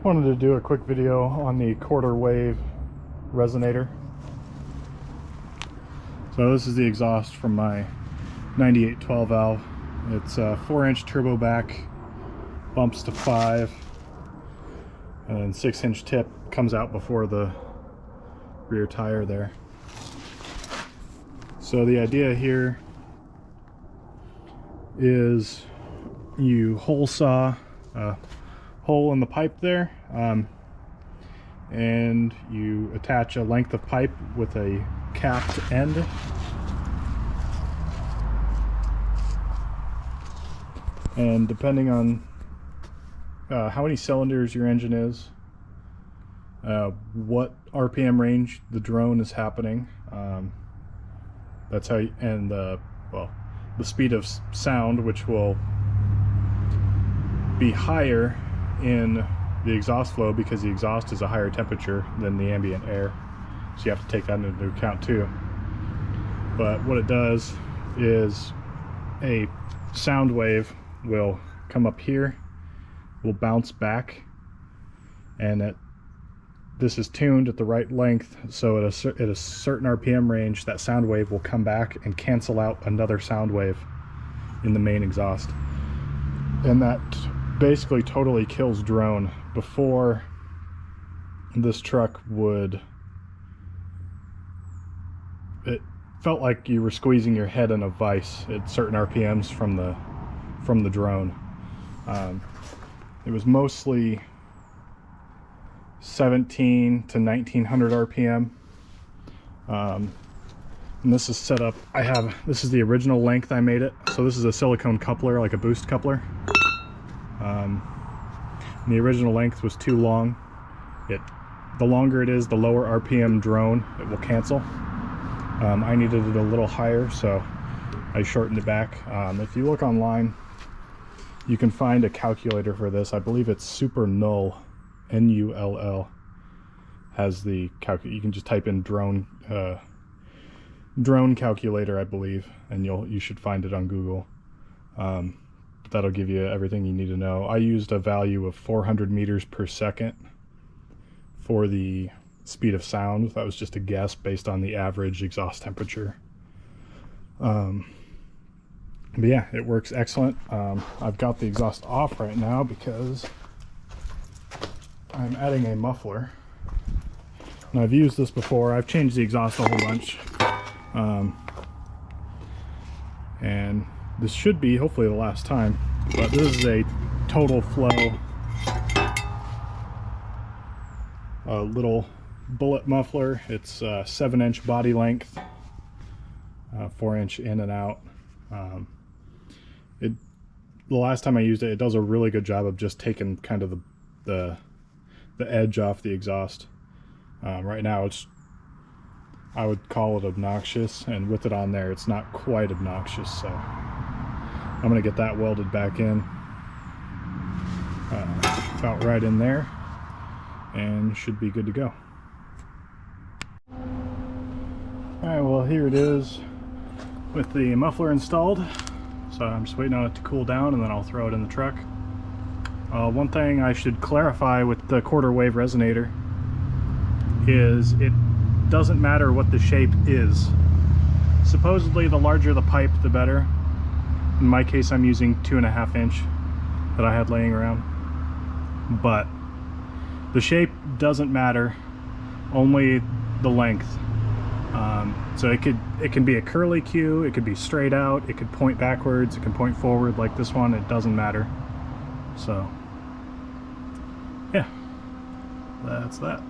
Wanted to do a quick video on the quarter wave resonator. So this is the exhaust from my 9812 valve. It's a 4-inch turbo back, bumps to 5, and then 6-inch tip comes out before the rear tire there. So the idea here is you hole saw a hole in the pipe there, and you attach a length of pipe with a capped end. And depending on how many cylinders your engine is, what RPM range the drone is happening, that's how you, and well, the speed of sound, which will be higher in the exhaust flow because the exhaust is a higher temperature than the ambient air, so you have to take that into account too. But what it does is a sound wave will come up here, will bounce back, and this is tuned at the right length, so at a certain RPM range that sound wave will come back and cancel out another sound wave in the main exhaust, and that basically totally kills drone. Before, this truck it felt like you were squeezing your head in a vise at certain RPMs from the drone. It was mostly 17 to 1900 RPM. And this is set up, this is the original length I made it. So this is a silicone coupler, like a boost coupler. The original length was too long. The longer it is, the lower RPM drone it will cancel. I needed it a little higher, so I shortened it back. If you look online, you can find a calculator for this. I believe it's Super Null, N-U-L-L, has the you can just type in drone calculator, I believe, and you should find it on Google. That'll give you everything you need to know. I used a value of 400 meters per second for the speed of sound. That was just a guess based on the average exhaust temperature. But yeah, it works excellent. I've got the exhaust off right now because I'm adding a muffler. And I've used this before. I've changed the exhaust a whole bunch. And this should be hopefully the last time, but this is a total flow little bullet muffler. It's 7-inch body length, 4-inch in and out. The last time I used it, it does a really good job of just taking kind of the edge off the exhaust. Right now I would call it obnoxious, and with it on there it's not quite obnoxious, so I'm going to get that welded back in, about right in there, and should be good to go. Alright, well here it is with the muffler installed, so I'm just waiting on it to cool down and then I'll throw it in the truck. One thing I should clarify with the quarter wave resonator is it doesn't matter what the shape is. Supposedly the larger the pipe the better. In my case I'm using 2.5 inch that I had laying around, but the shape doesn't matter, only the length. So it can be a curly Q, it could be straight out, it could point backwards, it can point forward like this one, it doesn't matter. So yeah, that's that.